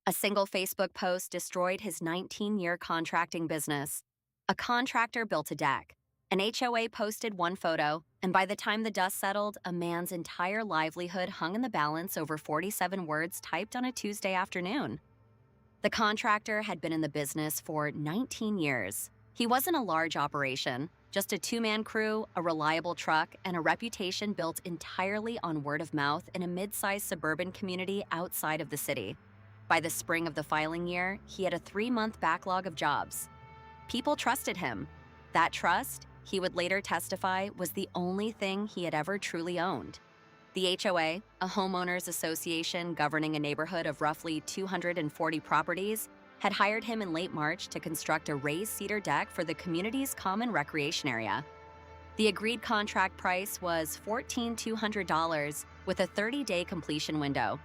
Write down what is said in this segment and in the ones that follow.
A single Facebook post destroyed his 19-year contracting business. A contractor built a deck. An HOA posted one photo, and by the time the dust settled, a man's entire livelihood hung in the balance over 47 words typed on a Tuesday afternoon. The contractor had been in the business for 19 years. He wasn't a large operation, just a two-man crew, a reliable truck, and a reputation built entirely on word of mouth in a mid-sized suburban community outside of the city. By the spring of the filing year, he had a 3-month backlog of jobs. People trusted him. That trust, he would later testify, was the only thing he had ever truly owned. The HOA, a homeowners association governing a neighborhood of roughly 240 properties, had hired him in late March to construct a raised cedar deck for the community's common recreation area. The agreed contract price was $14,200 with a 30-day completion window.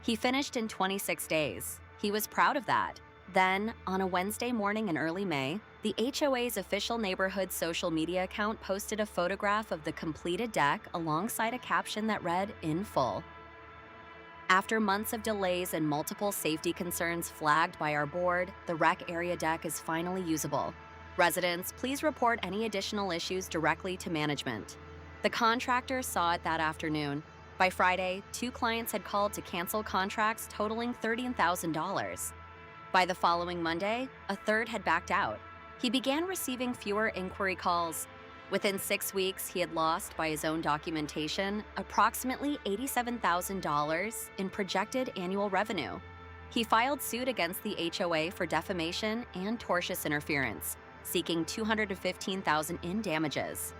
He finished in 26 days. He was proud of that. Then, on a Wednesday morning in early May, the HOA's official neighborhood social media account posted a photograph of the completed deck alongside a caption that read, "In full." After months of delays and multiple safety concerns flagged by our board, the rec area deck is finally usable. Residents, please report any additional issues directly to management. The contractor saw it that afternoon. By Friday, 2 clients had called to cancel contracts totaling $30,000. By the following Monday, a third had backed out. He began receiving fewer inquiry calls. Within 6 weeks, he had lost, by his own documentation, approximately $87,000 in projected annual revenue. He filed suit against the HOA for defamation and tortious interference, seeking $215,000 in damages.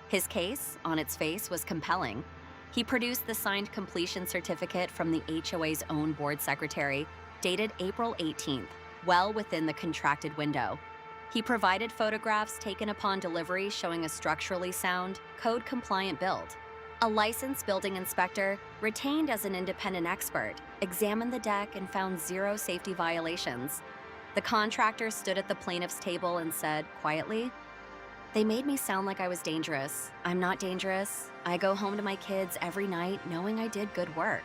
His case, on its face, was compelling. He produced the signed completion certificate from the HOA's own board secretary, dated April 18th, well within the contracted window. He provided photographs taken upon delivery showing a structurally sound, code-compliant build. A licensed building inspector, retained as an independent expert, examined the deck and found 0 safety violations. The contractor stood at the plaintiff's table and said, quietly, "They made me sound like I was dangerous. I'm not dangerous. I go home to my kids every night knowing I did good work."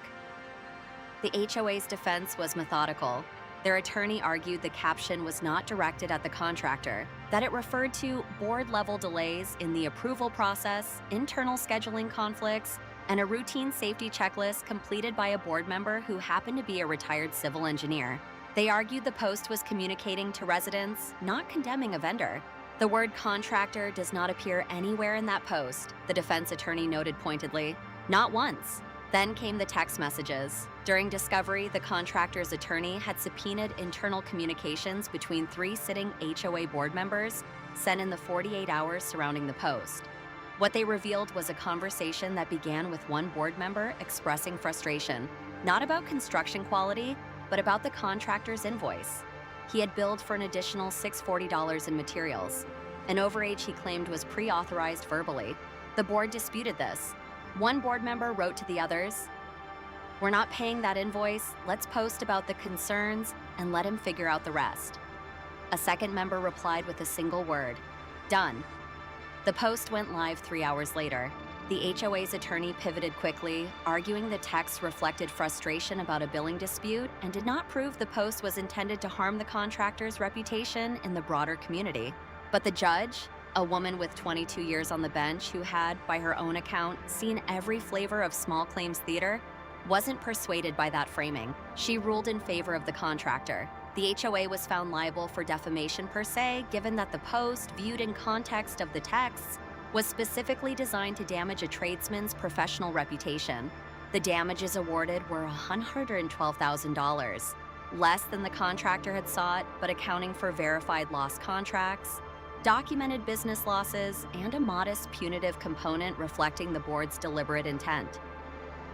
The HOA's defense was methodical. Their attorney argued the caption was not directed at the contractor, that it referred to board-level delays in the approval process, internal scheduling conflicts, and a routine safety checklist completed by a board member who happened to be a retired civil engineer. They argued the post was communicating to residents, not condemning a vendor. The word contractor does not appear anywhere in that post, the defense attorney noted pointedly. Not once. Then came the text messages. During discovery, the contractor's attorney had subpoenaed internal communications between 3 sitting HOA board members sent in the 48 hours surrounding the post. What they revealed was a conversation that began with one board member expressing frustration, not about construction quality, but about the contractor's invoice. He had billed for an additional $640 in materials, an overage he claimed was pre-authorized verbally. The board disputed this. One board member wrote to the others, "We're not paying that invoice. Let's post about the concerns and let him figure out the rest." A second member replied with a single word, "Done." The post went live 3 hours later. The HOA's attorney pivoted quickly, arguing the text reflected frustration about a billing dispute and did not prove the post was intended to harm the contractor's reputation in the broader community. But the judge, a woman with 22 years on the bench who had, by her own account, seen every flavor of small claims theater, wasn't persuaded by that framing. She ruled in favor of the contractor. The HOA was found liable for defamation per se, given that the post, viewed in context of the texts, was specifically designed to damage a tradesman's professional reputation. The damages awarded were $112,000, less than the contractor had sought, but accounting for verified lost contracts, documented business losses, and a modest punitive component reflecting the board's deliberate intent.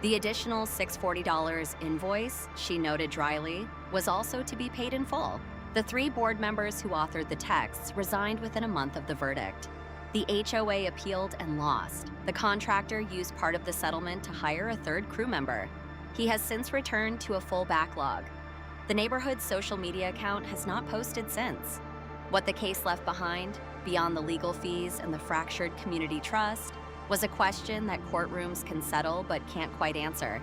The additional $640 invoice, she noted dryly, was also to be paid in full. The 3 board members who authored the texts resigned within a month of the verdict. The HOA appealed and lost. The contractor used part of the settlement to hire a 3rd crew member. He has since returned to a full backlog. The neighborhood's social media account has not posted since. What the case left behind, beyond the legal fees and the fractured community trust, was a question that courtrooms can settle but can't quite answer.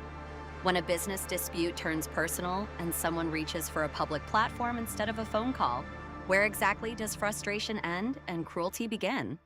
When a business dispute turns personal and someone reaches for a public platform instead of a phone call, where exactly does frustration end and cruelty begin?